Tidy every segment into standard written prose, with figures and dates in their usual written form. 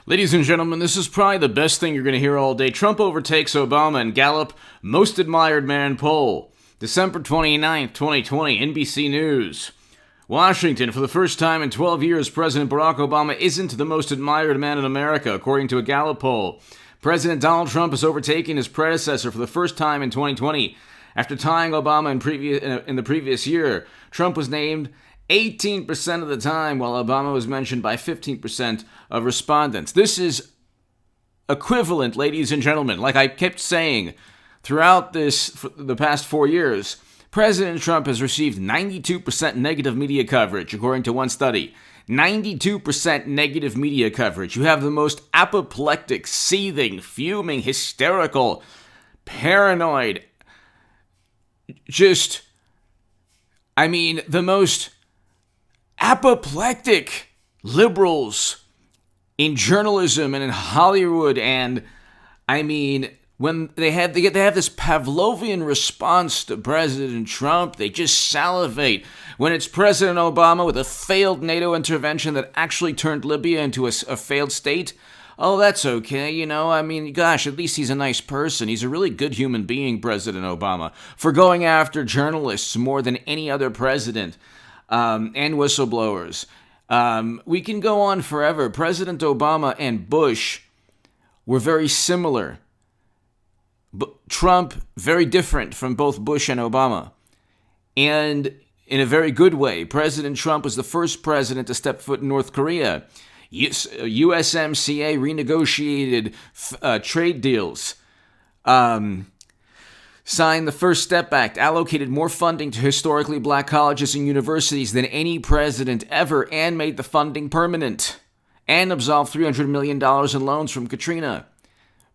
Ladies and gentlemen, this is probably the best thing you're going to hear all day. Trump overtakes Obama in Gallup Most Admired Man poll. December 29th, 2020, NBC News. Washington, for the first time in 12 years, President Barack Obama isn't the most admired man in America, according to a Gallup poll. President Donald Trump has overtaken his predecessor for the first time in 2020. After tying Obama in the previous year, Trump was named 18% of the time, while Obama was mentioned by 15% of respondents. This is equivalent, ladies and gentlemen, like I kept saying throughout the past 4 years. President Trump has received 92% negative media coverage, according to one study. 92% negative media coverage. You have the most apoplectic, seething, fuming, hysterical, paranoid, the most apoplectic liberals in journalism and in Hollywood, and when they have this Pavlovian response to President Trump, they just salivate. When it's President Obama with a failed NATO intervention that actually turned Libya into a failed state, oh, that's okay, gosh, at least he's a nice person. He's a really good human being, President Obama, for going after journalists more than any other president. And whistleblowers. We can go on forever. President Obama and Bush were very similar. Trump, very different from both Bush and Obama. And in a very good way. President Trump was the first president to step foot in North Korea. USMCA renegotiated trade deals. Signed the First Step Act, allocated more funding to historically black colleges and universities than any president ever, and made the funding permanent, and absolved $300 million in loans from Katrina.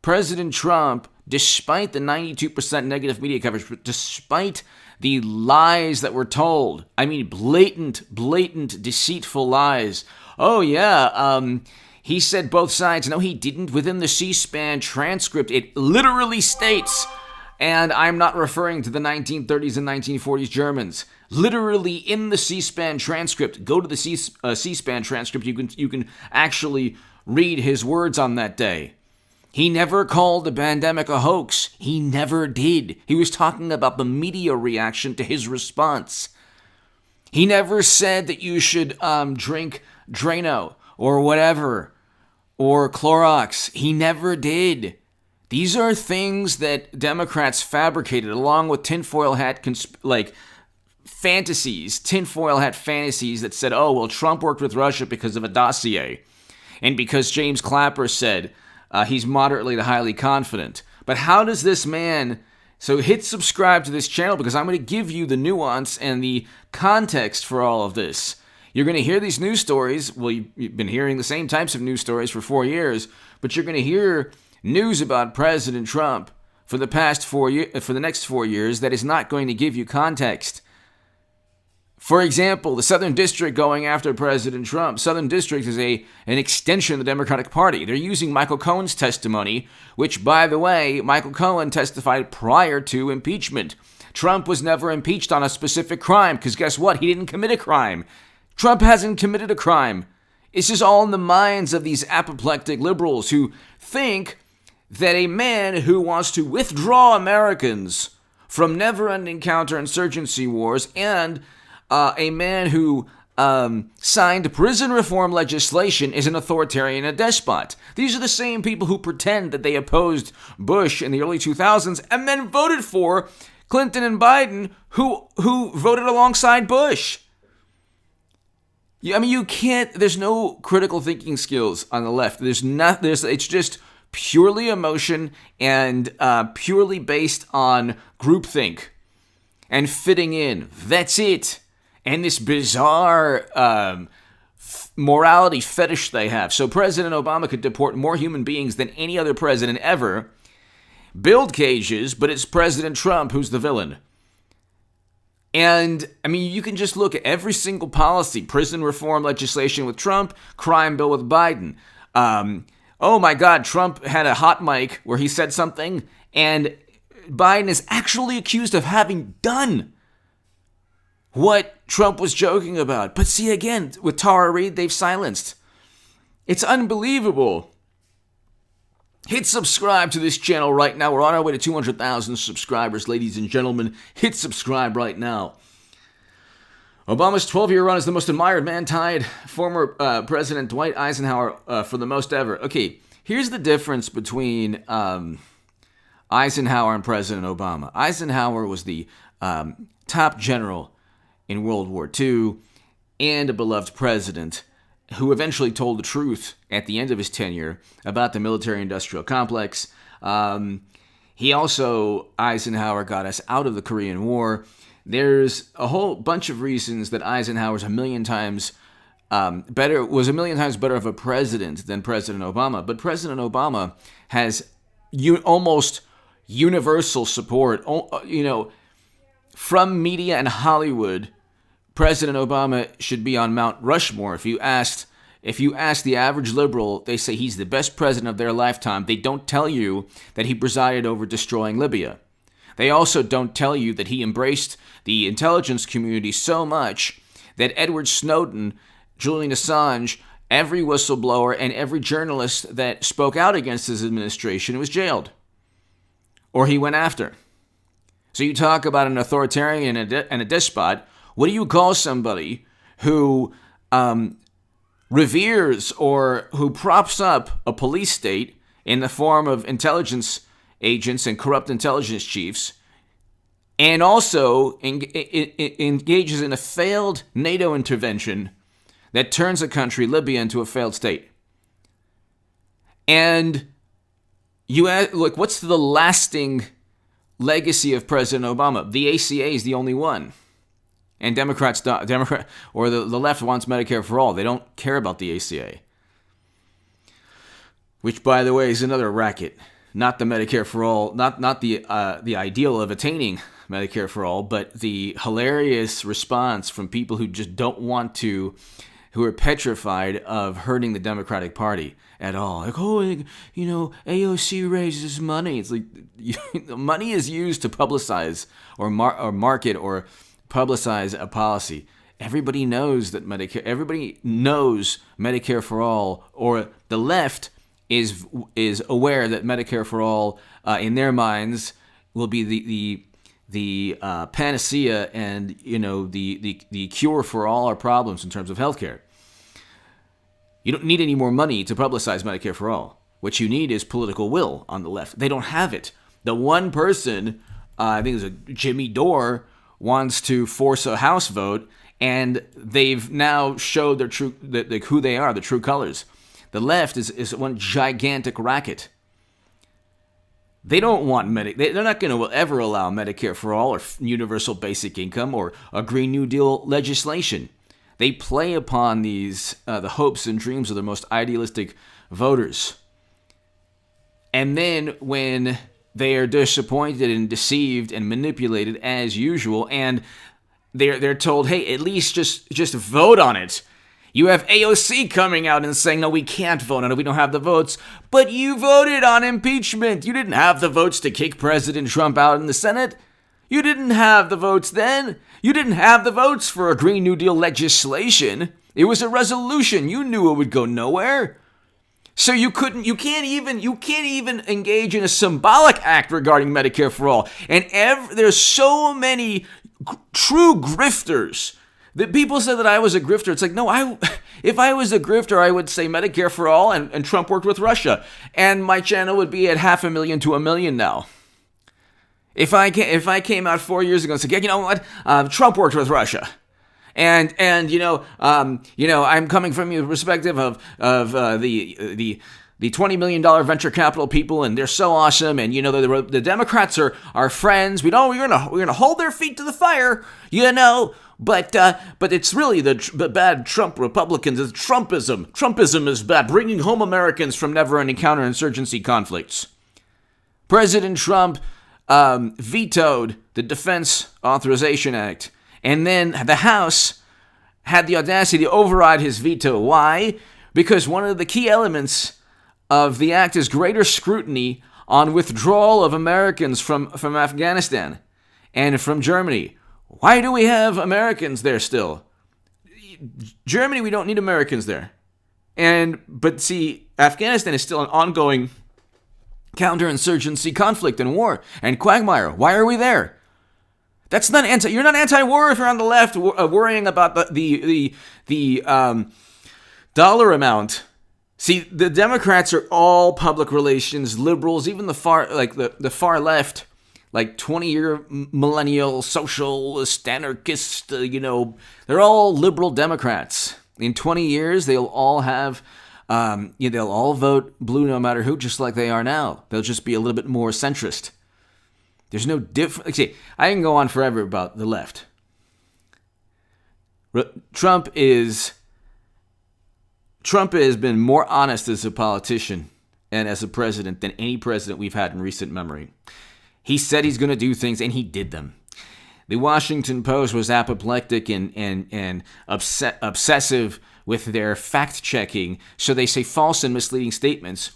President Trump, despite the 92% negative media coverage, despite the lies that were told, blatant, deceitful lies. Oh yeah, he said both sides. No, he didn't. Within the C-SPAN transcript, it literally states, and I'm not referring to the 1930s and 1940s Germans. Literally in the C-SPAN transcript, go to the C-SPAN transcript, you can actually read his words on that day. He never called the pandemic a hoax. He never did. He was talking about the media reaction to his response. He never said that you should drink Drano or whatever, or Clorox. He never did. These are things that Democrats fabricated along with tinfoil hat fantasies that said, oh, well, Trump worked with Russia because of a dossier. And because James Clapper said he's moderately to highly confident. But how does this man... So hit subscribe to this channel because I'm going to give you the nuance and the context for all of this. You're going to hear these news stories. Well, you've been hearing the same types of news stories for 4 years, but you're going to hear news about President Trump for the next 4 years that is not going to give you context. For example, the Southern District going after President Trump. Southern District is an extension of the Democratic Party. They're using Michael Cohen's testimony, which, by the way, Michael Cohen testified prior to impeachment. Trump was never impeached on a specific crime, because guess what? He didn't commit a crime. Trump hasn't committed a crime. It's just all in the minds of these apoplectic liberals who think that a man who wants to withdraw Americans from never-ending counterinsurgency wars and a man who signed prison reform legislation is an authoritarian and a despot. These are the same people who pretend that they opposed Bush in the early 2000s and then voted for Clinton and Biden, who voted alongside Bush. You can't, there's no critical thinking skills on the left. It's just purely emotion and purely based on groupthink and fitting in. That's it. And this bizarre morality fetish they have. So President Obama could deport more human beings than any other president ever, build cages, but it's President Trump who's the villain. And, you can just look at every single policy, prison reform legislation with Trump, crime bill with Biden. Oh my God, Trump had a hot mic where he said something, and Biden is actually accused of having done what Trump was joking about. But see, again, with Tara Reade, they've silenced. It's unbelievable. Hit subscribe to this channel right now. We're on our way to 200,000 subscribers, ladies and gentlemen. Hit subscribe right now. Obama's 12-year run as the most admired man tied former President Dwight Eisenhower for the most ever. Okay, here's the difference between Eisenhower and President Obama. Eisenhower was the top general in World War II and a beloved president who eventually told the truth at the end of his tenure about the military-industrial complex. Eisenhower got us out of the Korean War. There's a whole bunch of reasons that Eisenhower's was a million times better of a president than President Obama. But President Obama has almost universal support. From media and Hollywood, President Obama should be on Mount Rushmore. If you ask the average liberal, they say he's the best president of their lifetime. They don't tell you that he presided over destroying Libya. They also don't tell you that he embraced the intelligence community so much that Edward Snowden, Julian Assange, every whistleblower, and every journalist that spoke out against his administration was jailed, or he went after. So you talk about an authoritarian and a despot. What do you call somebody who reveres or who props up a police state in the form of intelligence agents and corrupt intelligence chiefs, and also engages in a failed NATO intervention that turns a country, Libya, into a failed state? And you ask, look, what's the lasting legacy of President Obama? The ACA is the only one. And the left wants Medicare for all. They don't care about the ACA. Which, by the way, is another racket. Not the Medicare for all, not the ideal of attaining Medicare for all, but the hilarious response from people who just don't want to, who are petrified of hurting the Democratic Party at all. Like, AOC raises money. It's like money is used to publicize or market or publicize a policy. Everybody knows that Medicare for all, or the left is aware that Medicare for all, in their minds, will be the panacea and the cure for all our problems in terms of healthcare. You don't need any more money to publicize Medicare for all. What you need is political will on the left. They don't have it. The one person, I think it was Jimmy Dore, wants to force a House vote, and they've now showed their true who they are, the true colors. The left is one gigantic racket. They don't want they're not going to ever allow Medicare for all or universal basic income or a Green New Deal legislation. They play upon these the hopes and dreams of the most idealistic voters. And then when they are disappointed and deceived and manipulated as usual, and they're told, hey, at least just vote on it. You have AOC coming out and saying, no, we can't vote on it. We don't have the votes. But you voted on impeachment. You didn't have the votes to kick President Trump out in the Senate. You didn't have the votes then. You didn't have the votes for a Green New Deal legislation. It was a resolution. You knew it would go nowhere. So you can't even engage in a symbolic act regarding Medicare for all. And there's so many true grifters. The people said that I was a grifter. It's like, no, if I was a grifter, I would say Medicare for all and Trump worked with Russia. And my channel would be at 500,000 to 1 million now. If I came out 4 years ago and said, yeah, you know what? Trump worked with Russia. And I'm coming from the perspective of the $20 million venture capital people, and they're so awesome. And the Democrats are friends. We're gonna hold their feet to the fire, But it's really the bad Trump Republicans. It's Trumpism. Trumpism is bad, bringing home Americans from never-ending counterinsurgency conflicts. President Trump vetoed the Defense Authorization Act, and then the House had the audacity to override his veto. Why? Because one of the key elements of the act is greater scrutiny on withdrawal of Americans from Afghanistan and from Germany. Why do we have Americans there still? Germany, we don't need Americans there. But see, Afghanistan is still an ongoing counterinsurgency, conflict, and war, and quagmire. Why are we there? That's not You're not anti-war if you're on the left, worrying about the dollar amount. See, the Democrats are all public relations liberals, even the far far left, like 20-year millennial socialist anarchist. They're all liberal Democrats. In 20 years, they'll all have. They'll all vote blue no matter who, just like they are now. They'll just be a little bit more centrist. There's no difference. See, I can go on forever about the left. Trump has been more honest as a politician and as a president than any president we've had in recent memory. He said he's going to do things, and he did them. The Washington Post was apoplectic and obsessive with their fact-checking, so they say false and misleading statements.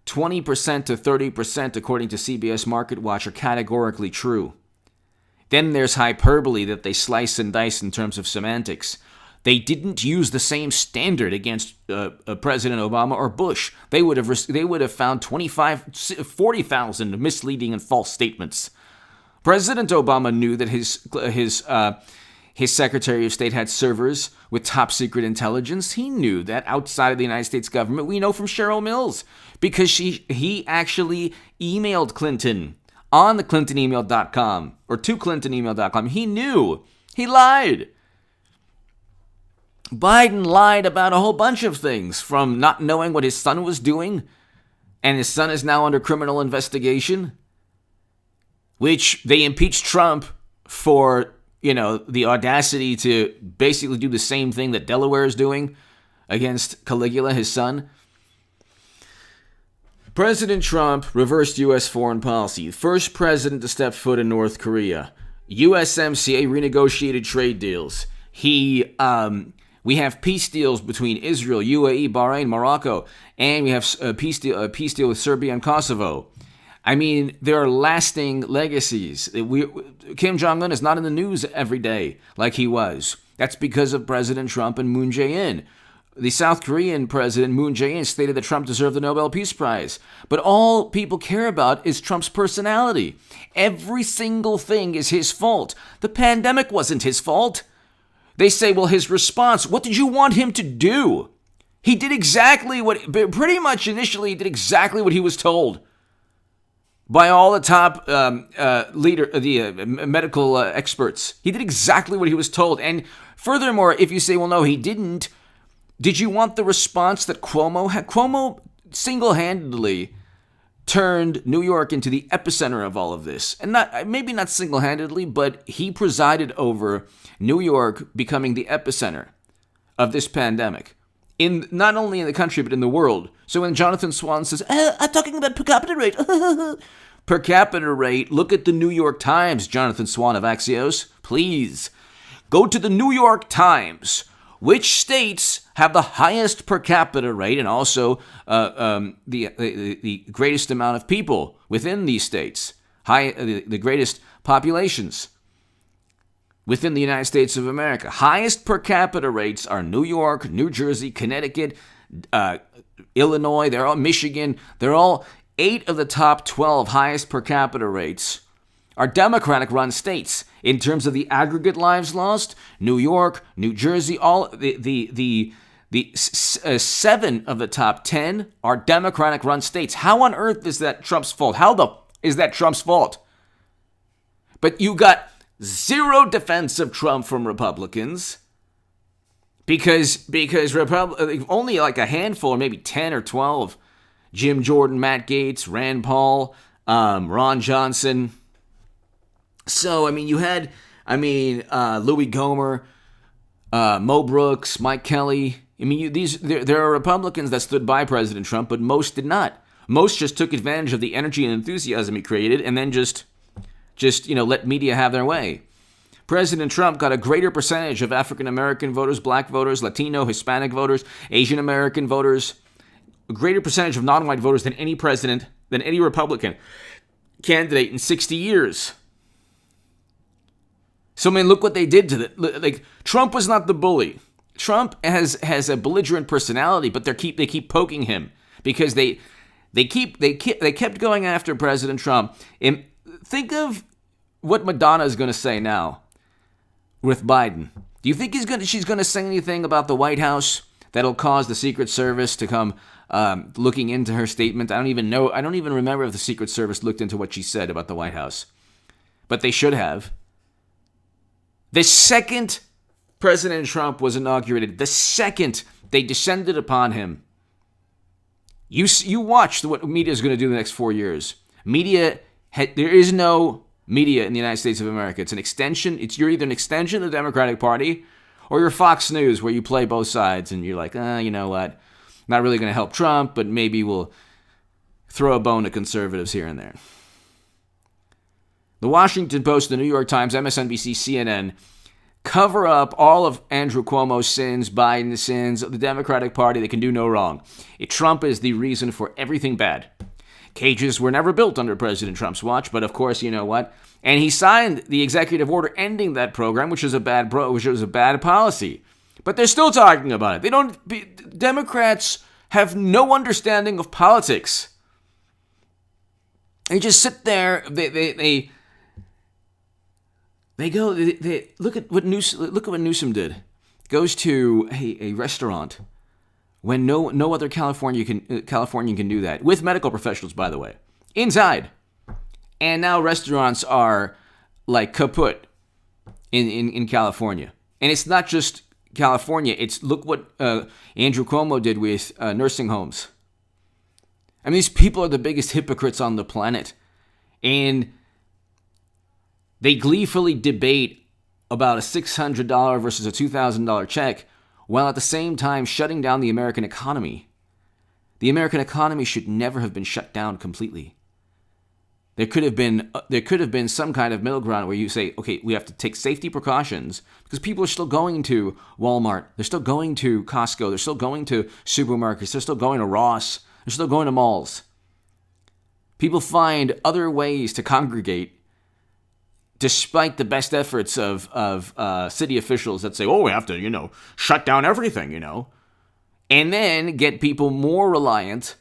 20% to 30%, according to CBS Market Watch, are categorically true. Then there's hyperbole that they slice and dice in terms of semantics. They didn't use the same standard against President Obama or Bush. They would have found 40,000 misleading and false statements. President Obama knew that his Secretary of State had servers with top secret intelligence. He knew that outside of the United States government. We know from Cheryl Mills because he actually emailed Clinton on the clintonemail.com or to clintonemail.com. He knew. He lied. Biden lied about a whole bunch of things, from not knowing what his son was doing, and his son is now under criminal investigation, which they impeached Trump for, the audacity to basically do the same thing that Delaware is doing against Caligula, his son. President Trump reversed U.S. foreign policy. First president to step foot in North Korea. USMCA renegotiated trade deals. We have peace deals between Israel, UAE, Bahrain, Morocco, and we have a peace deal with Serbia and Kosovo. I mean, there are lasting legacies. Kim Jong-un is not in the news every day like he was. That's because of President Trump and Moon Jae-in. The South Korean president, Moon Jae-in, stated that Trump deserved the Nobel Peace Prize. But all people care about is Trump's personality. Every single thing is his fault. The pandemic wasn't his fault. They say, well, his response, what did you want him to do? He did exactly pretty much initially he did exactly what he was told by all the top medical experts. He did exactly what he was told. And furthermore, if you say, well, no, he didn't, did you want the response that Cuomo had? Cuomo single-handedly turned New York into the epicenter of all of this. And maybe not single-handedly, but he presided over New York becoming the epicenter of this pandemic. Not only in the country, but in the world. So when Jonathan Swan says, I'm talking about per capita rate. Per capita rate, look at the New York Times, Jonathan Swan of Axios. Please, go to the New York Times. Which states have the highest per capita rate and also the greatest amount of people within these states? The greatest populations within the United States of America. Highest per capita rates are New York, New Jersey, Connecticut, Illinois, they're all Michigan. They're all 8 of the top 12 highest per capita rates are Democratic-run states. In terms of the aggregate lives lost, New York, New Jersey, all the 7 of the top 10 are Democratic-run states. How on earth is that Trump's fault? Is that Trump's fault? But you got zero defense of Trump from Republicans because only like a handful, or maybe 10 or 12, Jim Jordan, Matt Gaetz, Rand Paul, Ron Johnson. So, I mean, you had, Louis Gohmert, Mo Brooks, Mike Kelly. I mean, there are Republicans that stood by President Trump, but most did not. Most just took advantage of the energy and enthusiasm he created and then just let media have their way. President Trump got a greater percentage of African-American voters, black voters, Latino, Hispanic voters, Asian-American voters, a greater percentage of non-white voters than any Republican candidate in 60 years. So, I mean, look what they did to it. Trump was not the bully. Trump has a belligerent personality, but they keep poking him because they They kept going after President Trump. And think of what Madonna is going to say now with Biden. Do you think she's going to say anything about the White House that'll cause the Secret Service to come looking into her statement? I don't even know. I don't even remember if the Secret Service looked into what she said about the White House. But they should have. The second President Trump was inaugurated, the second they descended upon him, you watch what media is going to do in the next 4 years. There is no media in the United States of America. It's an extension. You're either an extension of the Democratic Party or you're Fox News, where you play both sides and you're like, you know what? Not really going to help Trump, but maybe we'll throw a bone to conservatives here and there. The Washington Post, the New York Times, MSNBC, CNN cover up all of Andrew Cuomo's sins, Biden's sins, the Democratic Party. They can do no wrong. Trump is the reason for everything bad. Cages were never built under President Trump's watch, but of course, you know what? And he signed the executive order ending that program, which was a bad policy. But they're still talking about it. Democrats have no understanding of politics. They just sit there. They look at what Newsom did. Goes to a restaurant when no other Californian can do that, with medical professionals, by the way, inside. And now restaurants are like kaput in California. And it's not just California. Look what Andrew Cuomo did with nursing homes. I mean, these people are the biggest hypocrites on the planet. And they gleefully debate about a $600 versus a $2,000 check, while at the same time shutting down the American economy. The American economy should never have been shut down completely. There could have been some kind of middle ground where you say, okay, we have to take safety precautions because people are still going to Walmart, they're still going to Costco, they're still going to supermarkets, they're still going to Ross, they're still going to malls. People find other ways to congregate despite the best efforts of city officials that say, oh, we have to, shut down everything, and then get people more reliant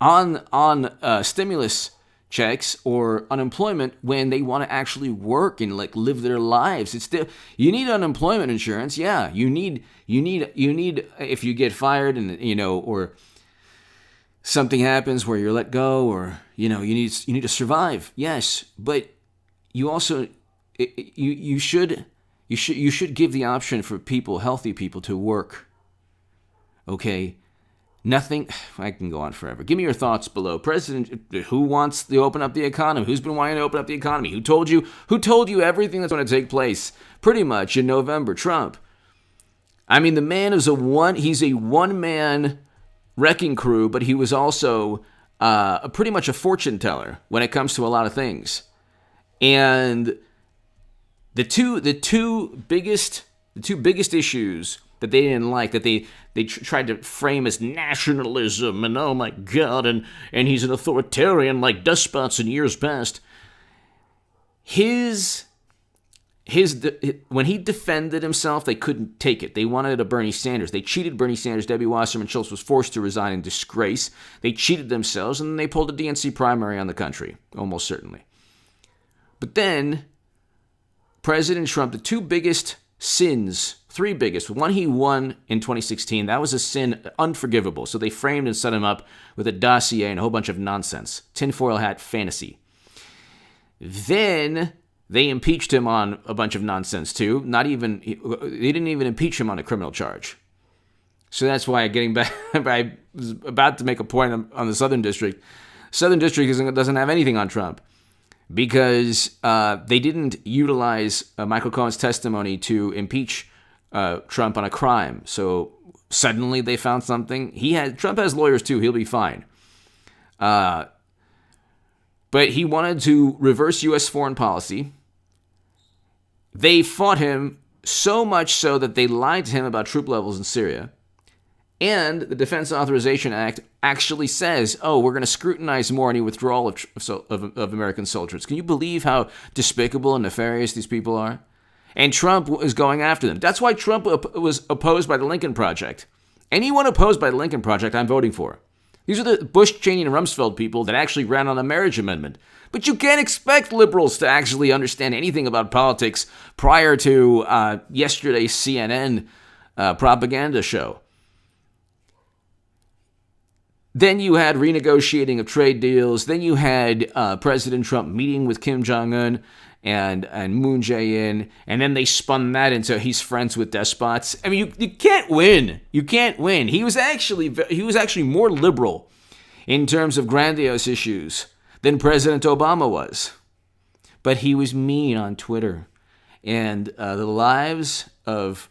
on stimulus checks or unemployment when they want to actually work and live their lives. You need unemployment insurance. Yeah, you need if you get fired and or something happens where you're let go or you need to survive. Yes, but you also you should give the option for healthy people to work. Okay. Nothing. I can go on forever. Give me your thoughts below. Who wants to open up the economy? Who's been wanting to open up the economy? Who told you everything that's going to take place pretty much in November? Trump. I mean, the man is he's a one-man wrecking crew, but he was also pretty much a fortune teller when it comes to a lot of things. And the two biggest issues that they didn't like, that they tried to frame as nationalism, and oh my God, and he's an authoritarian like despots in years past. When he defended himself, they couldn't take it. They wanted a Bernie Sanders. They cheated Bernie Sanders. Debbie Wasserman Schultz was forced to resign in disgrace. They cheated themselves, and then they pulled a DNC primary on the country, almost certainly. But then, President Trump, the three biggest. One, he won in 2016. That was a sin unforgivable. So they framed and set him up with a dossier and a whole bunch of nonsense. Tinfoil hat fantasy. Then they impeached him on a bunch of nonsense too. They didn't even impeach him on a criminal charge. So that's why, getting back, I was about to make a point on the Southern District. Southern District doesn't have anything on Trump, because they didn't utilize Michael Cohen's testimony to impeach Trump on a crime. So suddenly they found something. Trump has lawyers too. He'll be fine. But he wanted to reverse U.S. foreign policy. They fought him so much so that they lied to him about troop levels in Syria. And the Defense Authorization Act actually says, we're going to scrutinize more any withdrawal of American soldiers. Can you believe how despicable and nefarious these people are? And Trump is going after them. That's why Trump was opposed by the Lincoln Project. Anyone opposed by the Lincoln Project, I'm voting for. These are the Bush, Cheney, and Rumsfeld people that actually ran on a marriage amendment. But you can't expect liberals to actually understand anything about politics prior to yesterday's CNN propaganda show. Then you had renegotiating of trade deals. Then you had President Trump meeting with Kim Jong-un and Moon Jae-in. And then they spun that into he's friends with despots. I mean, you can't win. You can't win. He was actually more liberal in terms of grandiose issues than President Obama was. But he was mean on Twitter. And the lives of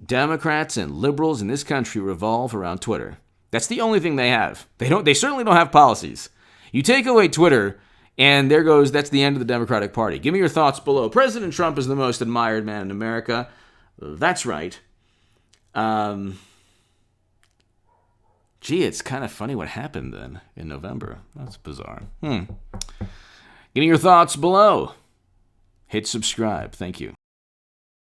Democrats and liberals in this country revolve around Twitter. That's the only thing they have. They certainly don't have policies. You take away Twitter, and that's the end of the Democratic Party. Give me your thoughts below. President Trump is the most admired man in America. That's right. It's kind of funny what happened then in November. That's bizarre. Give me your thoughts below. Hit subscribe. Thank you.